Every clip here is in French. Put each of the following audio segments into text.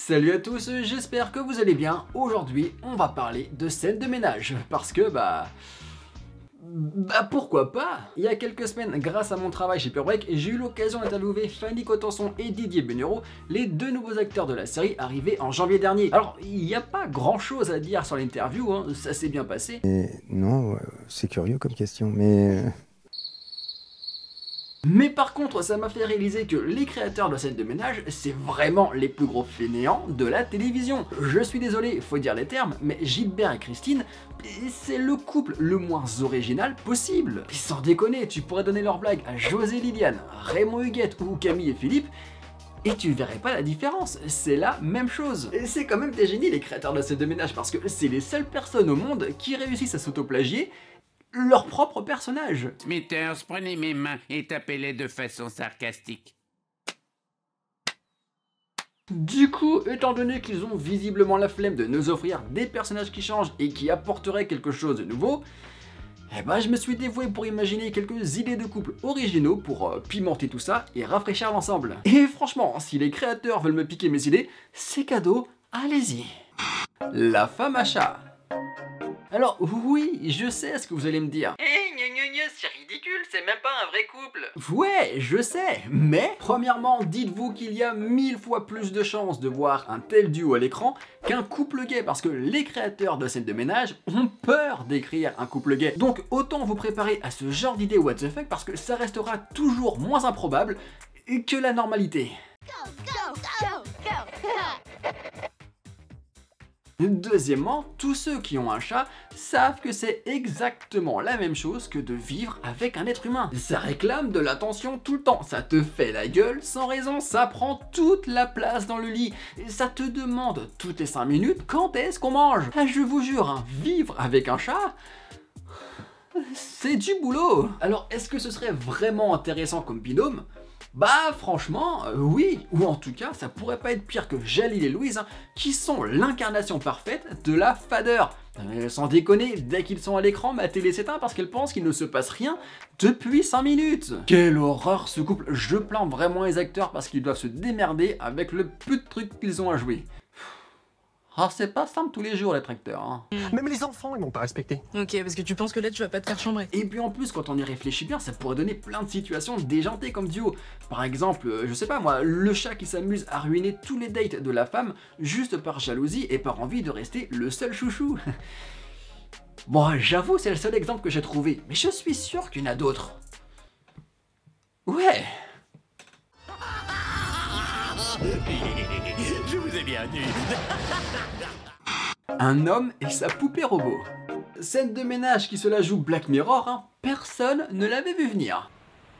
Salut à tous, j'espère que vous allez bien. Aujourd'hui, on va parler de scène de ménage, parce que pourquoi pas. Il y a quelques semaines, grâce à mon travail chez Pure Break, j'ai eu l'occasion d'interviewer Fanny Cotenson et Didier Benuro, les deux nouveaux acteurs de la série arrivés en janvier dernier. Alors, il n'y a pas grand chose à dire sur l'interview, hein, ça s'est bien passé. Non, c'est curieux comme question, Mais par contre, ça m'a fait réaliser que les créateurs de scène de ménage, c'est vraiment les plus gros fainéants de la télévision. Je suis désolé, faut dire les termes, mais Gilbert et Christine, c'est le couple le moins original possible. Et sans déconner, tu pourrais donner leur blague à José Liliane, Raymond Huguette ou Camille et Philippe, et tu verrais pas la différence, c'est la même chose. Et c'est quand même des génies les créateurs de scène de ménage, parce que c'est les seules personnes au monde qui réussissent à s'auto-plagier leur propre personnage. Smithers, prenez mes mains et tapez-les de façon sarcastique. Du coup, étant donné qu'ils ont visiblement la flemme de nous offrir des personnages qui changent et qui apporteraient quelque chose de nouveau, je me suis dévoué pour imaginer quelques idées de couple originaux pour pimenter tout ça et rafraîchir l'ensemble. Et franchement, si les créateurs veulent me piquer mes idées, c'est cadeau, allez-y. La femme à chat. Alors oui, je sais ce que vous allez me dire. C'est ridicule, c'est même pas un vrai couple. Ouais, je sais, mais premièrement, dites-vous qu'il y a 1000 fois plus de chances de voir un tel duo à l'écran qu'un couple gay, parce que les créateurs de scènes de ménage ont peur d'écrire un couple gay. Donc autant vous préparer à ce genre d'idée what the fuck, parce que ça restera toujours moins improbable que la normalité. Deuxièmement, tous ceux qui ont un chat savent que c'est exactement la même chose que de vivre avec un être humain. Ça réclame de l'attention tout le temps, ça te fait la gueule sans raison, ça prend toute la place dans le lit, et ça te demande toutes les 5 minutes quand est-ce qu'on mange. Je vous jure, hein, vivre avec un chat, c'est du boulot. Alors est-ce que ce serait vraiment intéressant comme binôme ? Franchement, oui, ou en tout cas, ça pourrait pas être pire que Jalil et Louise, hein, qui sont l'incarnation parfaite de la fadeur. Sans déconner, dès qu'ils sont à l'écran, ma télé s'éteint parce qu'elle pense qu'il ne se passe rien depuis 5 minutes. Quelle horreur ce couple, je plains vraiment les acteurs parce qu'ils doivent se démerder avec le peu de trucs qu'ils ont à jouer. C'est pas simple tous les jours d'être acteur, hein. Même les enfants, ils m'ont pas respecté. Ok, parce que tu penses que là, tu vas pas te faire chambrer. Et puis en plus, quand on y réfléchit bien, ça pourrait donner plein de situations déjantées comme duo. Par exemple, je sais pas moi, le chat qui s'amuse à ruiner tous les dates de la femme juste par jalousie et par envie de rester le seul chouchou. Bon, j'avoue, c'est le seul exemple que j'ai trouvé, mais je suis sûr qu'il y en a d'autres. Ouais. Je vous ai bien eu. Un homme et sa poupée robot. Scène de ménage qui se la joue Black Mirror, hein, personne ne l'avait vu venir.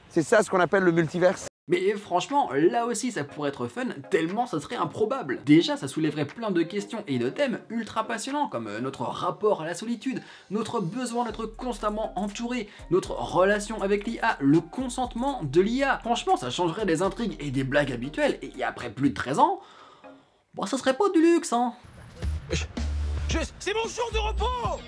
c'est ça ce qu'on appelle le multiverse. Mais franchement, là aussi ça pourrait être fun, tellement ça serait improbable. Déjà, ça soulèverait plein de questions et de thèmes ultra passionnants, comme notre rapport à la solitude, notre besoin d'être constamment entouré, notre relation avec l'IA, le consentement de l'IA. Franchement, ça changerait des intrigues et des blagues habituelles, et après plus de 13 ans, ça serait pas du luxe, hein. C'est mon jour de repos.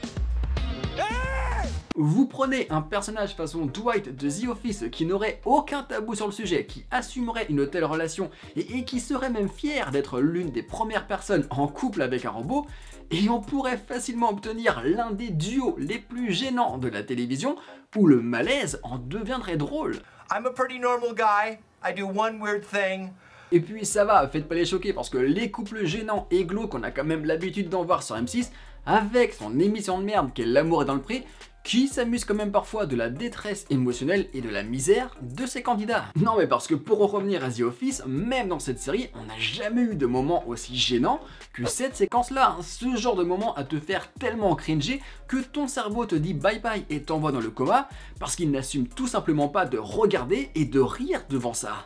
Vous prenez un personnage façon Dwight de The Office qui n'aurait aucun tabou sur le sujet, qui assumerait une telle relation et qui serait même fier d'être l'une des premières personnes en couple avec un robot, et on pourrait facilement obtenir l'un des duos les plus gênants de la télévision où le malaise en deviendrait drôle. I'm a pretty normal guy. I do one weird thing. Et puis ça va, faites pas les choquer parce que les couples gênants et glauques qu'on a quand même l'habitude d'en voir sur M6, avec son émission de merde qu'est L'amour est dans le pré, qui s'amuse quand même parfois de la détresse émotionnelle et de la misère de ses candidats. Non mais parce que pour revenir à The Office, même dans cette série, on n'a jamais eu de moment aussi gênant que cette séquence-là. Ce genre de moment à te faire tellement cringer que ton cerveau te dit bye bye et t'envoie dans le coma parce qu'il n'assume tout simplement pas de regarder et de rire devant ça.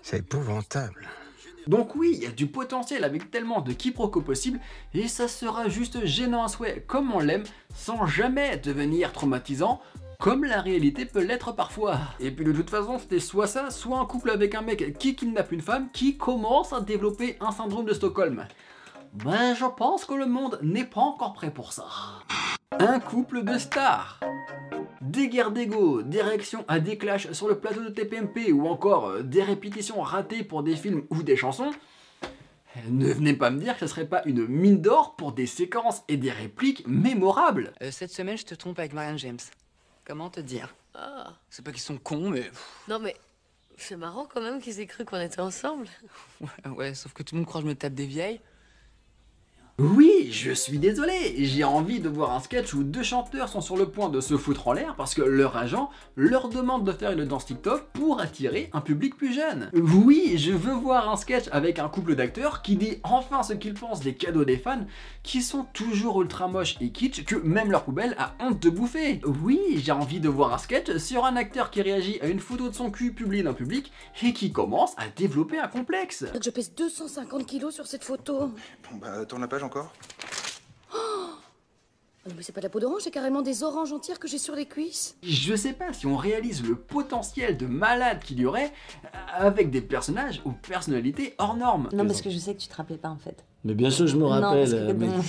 C'est épouvantable. Donc oui, il y a du potentiel avec tellement de quiproquos possibles et ça sera juste gênant à souhait comme on l'aime sans jamais devenir traumatisant comme la réalité peut l'être parfois. Et puis de toute façon c'était soit ça, soit un couple avec un mec qui kidnappe une femme qui commence à développer un syndrome de Stockholm. Je pense que le monde n'est pas encore prêt pour ça. Un couple de stars. des guerres d'ego, des réactions à des clashs sur le plateau de TPMP ou encore des répétitions ratées pour des films ou des chansons, ne venez pas me dire que ce serait pas une mine d'or pour des séquences et des répliques mémorables. Cette semaine, je te trompe avec Marianne James. Comment te dire? C'est pas qu'ils sont cons, mais... Non mais, c'est marrant quand même qu'ils aient cru qu'on était ensemble. Ouais, sauf que tout le monde croit que je me tape des vieilles. Oui, je suis désolé, j'ai envie de voir un sketch où deux chanteurs sont sur le point de se foutre en l'air parce que leur agent leur demande de faire une danse TikTok pour attirer un public plus jeune. Oui, je veux voir un sketch avec un couple d'acteurs qui dit enfin ce qu'ils pensent des cadeaux des fans qui sont toujours ultra moches et kitsch que même leur poubelle a honte de bouffer. Oui, j'ai envie de voir un sketch sur un acteur qui réagit à une photo de son cul publiée d'un public et qui commence à développer un complexe. Je pèse 250 kilos sur cette photo. Bon bah, tourne la page encore. Oh, mais c'est pas de la peau d'orange, c'est carrément des oranges entières que j'ai sur les cuisses. Je sais pas si on réalise le potentiel de malade qu'il y aurait avec des personnages ou personnalités hors normes. Non, parce que je sais que tu te rappelais pas en fait. Mais bien sûr, je me rappelle. Non,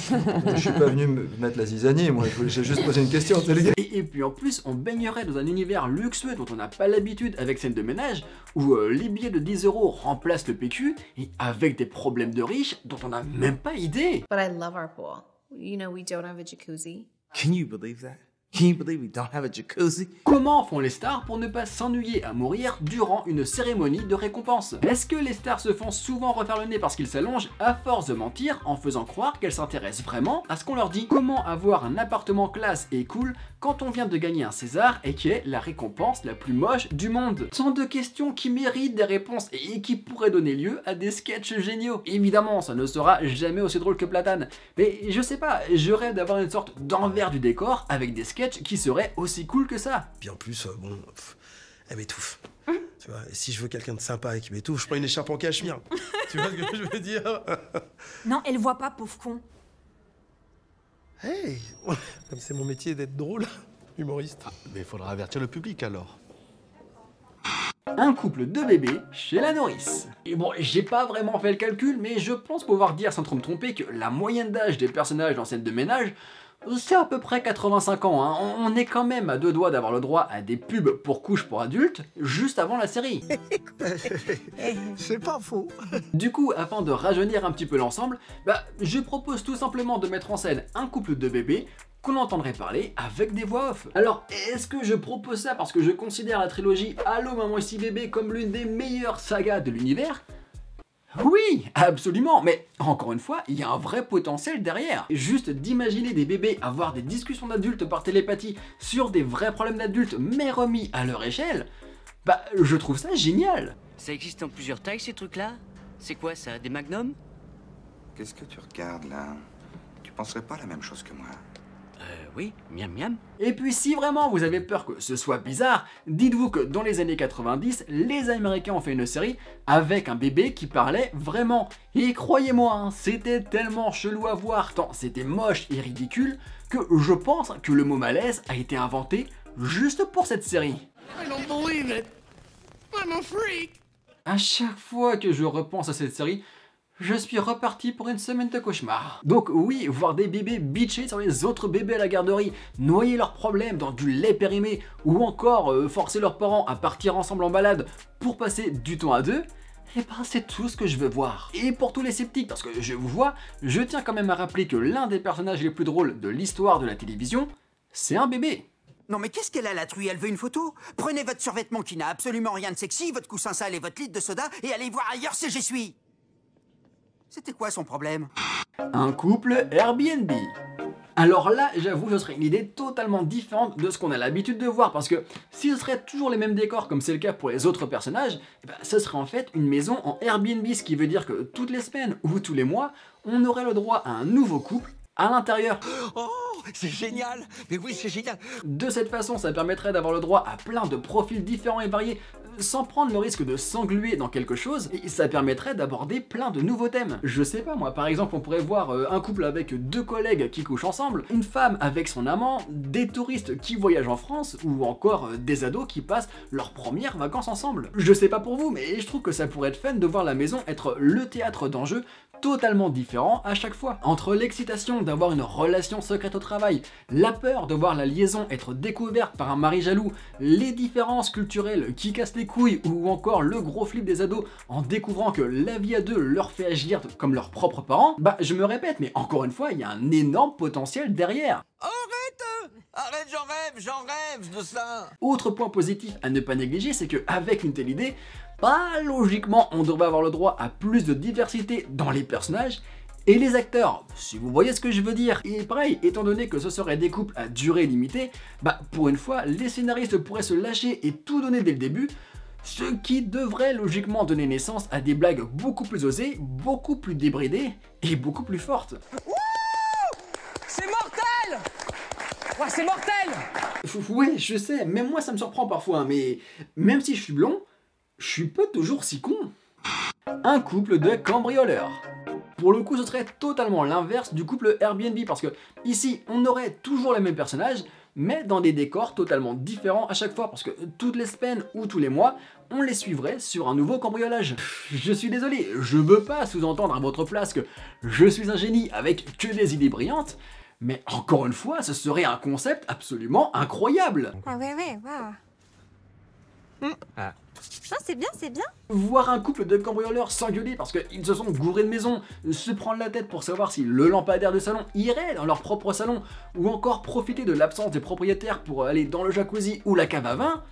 Je suis pas venu me mettre la zizanie, moi, j'ai juste posé une question, c'est les gars. Et puis en plus, on baignerait dans un univers luxueux dont on n'a pas l'habitude avec scène de ménage, où les billets de 10 € remplacent le PQ, et avec des problèmes de riches dont on n'a même pas idée. But I love our pool. You know we don't have a jacuzzi. Can you believe that? Can you believe we don't have a jacuzzi? Comment font les stars pour ne pas s'ennuyer à mourir durant une cérémonie de récompense? Est-ce que les stars se font souvent refaire le nez parce qu'ils s'allongent à force de mentir en faisant croire qu'elles s'intéressent vraiment à ce qu'on leur dit? Comment avoir un appartement classe et cool quand on vient de gagner un César et qui est la récompense la plus moche du monde? Tant de questions qui méritent des réponses et qui pourraient donner lieu à des sketchs géniaux. Évidemment, ça ne sera jamais aussi drôle que Platane, mais je sais pas, je rêve d'avoir une sorte d'envers du décor avec des sketchs qui seraient aussi cool que ça. Puis en plus, elle m'étouffe. Tu vois, et si je veux quelqu'un de sympa et qui m'étouffe, je prends une écharpe en cachemire. Tu vois ce que je veux dire? Non, elle voit pas, pauvre con. Hey, comme c'est mon métier d'être drôle, humoriste. Mais il faudra avertir le public alors. Un couple de bébés chez la nourrice. Et bon, j'ai pas vraiment fait le calcul, mais je pense pouvoir dire sans trop me tromper que la moyenne d'âge des personnages dans scène de ménage, c'est à peu près 85 ans, hein. On est quand même à deux doigts d'avoir le droit à des pubs pour couches pour adultes, juste avant la série. C'est pas faux. Du coup, afin de rajeunir un petit peu l'ensemble, je propose tout simplement de mettre en scène un couple de bébés qu'on entendrait parler avec des voix off. Alors, est-ce que je propose ça parce que je considère la trilogie Allô Maman Ici Bébé comme l'une des meilleures sagas de l'univers? Oui, absolument, mais encore une fois, il y a un vrai potentiel derrière. Juste d'imaginer des bébés avoir des discussions d'adultes par télépathie sur des vrais problèmes d'adultes, mais remis à leur échelle, je trouve ça génial. Ça existe en plusieurs tailles ces trucs-là? C'est quoi ça, des magnums? Qu'est-ce que tu regardes là? Tu penserais pas la même chose que moi? Oui, miam miam. Et puis si vraiment vous avez peur que ce soit bizarre, dites-vous que dans les années 90, les Américains ont fait une série avec un bébé qui parlait vraiment. Et croyez-moi, hein, c'était tellement chelou à voir, tant c'était moche et ridicule, que je pense que le mot malaise a été inventé juste pour cette série. I don't believe it. I'm a freak. À chaque fois que je repense à cette série, je suis reparti pour une semaine de cauchemar. Donc oui, voir des bébés bitcher sur les autres bébés à la garderie, noyer leurs problèmes dans du lait périmé, ou encore forcer leurs parents à partir ensemble en balade pour passer du temps à deux, c'est tout ce que je veux voir. Et pour tous les sceptiques, parce que je vous vois, je tiens quand même à rappeler que l'un des personnages les plus drôles de l'histoire de la télévision, c'est un bébé. Non mais qu'est-ce qu'elle a la truie? Elle veut une photo? Prenez votre survêtement qui n'a absolument rien de sexy, votre coussin sale et votre litre de soda, et allez voir ailleurs c'est j'y suis. C'était quoi son problème? Un couple Airbnb. Alors là, j'avoue, ce serait une idée totalement différente de ce qu'on a l'habitude de voir, parce que si ce serait toujours les mêmes décors comme c'est le cas pour les autres personnages, ce serait en fait une maison en Airbnb, ce qui veut dire que toutes les semaines ou tous les mois, on aurait le droit à un nouveau couple à l'intérieur. Oh, c'est génial! Mais oui, c'est génial! De cette façon, ça permettrait d'avoir le droit à plein de profils différents et variés, sans prendre le risque de s'engluer dans quelque chose, et ça permettrait d'aborder plein de nouveaux thèmes. Je sais pas moi, par exemple on pourrait voir un couple avec deux collègues qui couchent ensemble, une femme avec son amant, des touristes qui voyagent en France, ou encore des ados qui passent leurs premières vacances ensemble. Je sais pas pour vous, mais je trouve que ça pourrait être fun de voir la maison être le théâtre d'enjeux totalement différent à chaque fois. Entre l'excitation d'avoir une relation secrète au travail, la peur de voir la liaison être découverte par un mari jaloux, les différences culturelles qui cassent les couilles ou encore le gros flip des ados en découvrant que la vie à deux leur fait agir comme leurs propres parents, bah je me répète, mais encore une fois, il y a un énorme potentiel derrière. Arrête, j'en rêve de ça. Autre point positif à ne pas négliger, c'est qu'avec une telle idée, bah logiquement on devrait avoir le droit à plus de diversité dans les personnages et les acteurs, si vous voyez ce que je veux dire. Et pareil, étant donné que ce serait des couples à durée limitée, bah pour une fois, les scénaristes pourraient se lâcher et tout donner dès le début, ce qui devrait logiquement donner naissance à des blagues beaucoup plus osées, beaucoup plus débridées et beaucoup plus fortes. C'est mortel. Ouais, c'est mortel. Ouais, je sais, même moi ça me surprend parfois, mais même si je suis blond, je suis pas toujours si con. Un couple de cambrioleurs. Pour le coup, ce serait totalement l'inverse du couple Airbnb, parce que ici, on aurait toujours les mêmes personnages, mais dans des décors totalement différents à chaque fois, parce que toutes les semaines ou tous les mois, on les suivrait sur un nouveau cambriolage. Je suis désolé, je veux pas sous-entendre à votre place que je suis un génie avec que des idées brillantes, mais encore une fois, ce serait un concept absolument incroyable. Ah ouais, waouh. Ah. Non, c'est bien, c'est bien. Voir un couple de cambrioleurs s'engueuler parce qu'ils se sont gourés de maison, se prendre la tête pour savoir si le lampadaire de salon irait dans leur propre salon, ou encore profiter de l'absence des propriétaires pour aller dans le jacuzzi ou la cave à vin,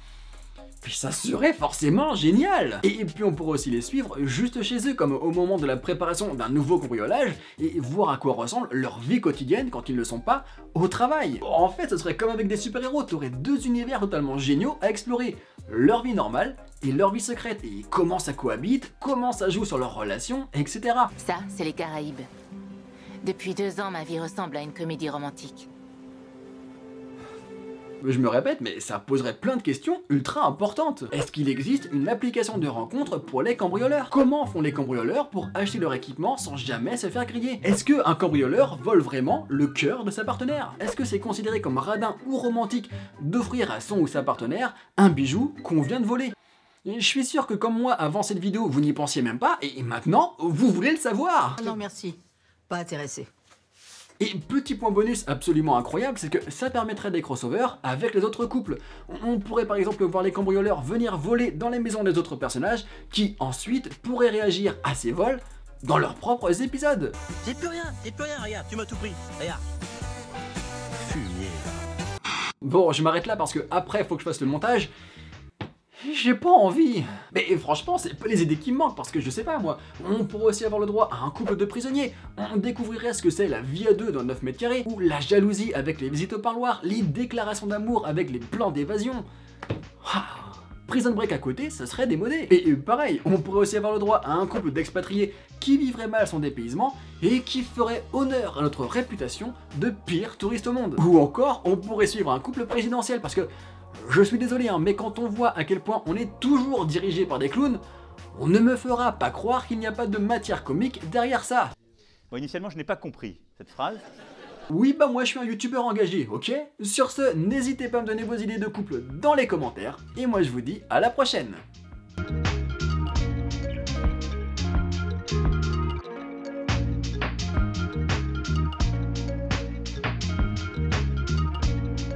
puis ça serait forcément génial. Et puis on pourrait aussi les suivre juste chez eux, comme au moment de la préparation d'un nouveau cambriolage, et voir à quoi ressemble leur vie quotidienne quand ils ne sont pas au travail. En fait, ce serait comme avec des super-héros, t'aurais deux univers totalement géniaux à explorer. Leur vie normale et leur vie secrète, et comment ça cohabite, comment ça joue sur leurs relations, etc. Ça, c'est les Caraïbes. Depuis 2 ans, ma vie ressemble à une comédie romantique. Je me répète, mais ça poserait plein de questions ultra importantes. Est-ce qu'il existe une application de rencontre pour les cambrioleurs? Comment font les cambrioleurs pour acheter leur équipement sans jamais se faire griller? Est-ce qu'un cambrioleur vole vraiment le cœur de sa partenaire? Est-ce que c'est considéré comme radin ou romantique d'offrir à son ou sa partenaire un bijou qu'on vient de voler? Je suis sûr que comme moi, avant cette vidéo, vous n'y pensiez même pas, et maintenant, vous voulez le savoir. Non merci, pas intéressé. Et petit point bonus absolument incroyable, c'est que ça permettrait des crossovers avec les autres couples. On pourrait par exemple voir les cambrioleurs venir voler dans les maisons des autres personnages, qui ensuite pourraient réagir à ces vols dans leurs propres épisodes. J'ai plus rien, regarde, tu m'as tout pris, regarde. Fumier. Bon, je m'arrête là parce que après faut que je fasse le montage. J'ai pas envie. Mais franchement, c'est pas les idées qui me manquent, parce que je sais pas moi, on pourrait aussi avoir le droit à un couple de prisonniers, on découvrirait ce que c'est la vie à deux dans 9 mètres carrés, ou la jalousie avec les visites au parloir, les déclarations d'amour avec les plans d'évasion. Prison Break à côté, ça serait démodé. Et pareil, on pourrait aussi avoir le droit à un couple d'expatriés qui vivrait mal son dépaysement et qui ferait honneur à notre réputation de pire touriste au monde. Ou encore, on pourrait suivre un couple présidentiel, parce que je suis désolé, hein, mais quand on voit à quel point on est toujours dirigé par des clowns, on ne me fera pas croire qu'il n'y a pas de matière comique derrière ça. Bon, initialement, je n'ai pas compris cette phrase. Oui, bah moi je suis un youtubeur engagé, ok? Sur ce, n'hésitez pas à me donner vos idées de couple dans les commentaires, et moi je vous dis à la prochaine.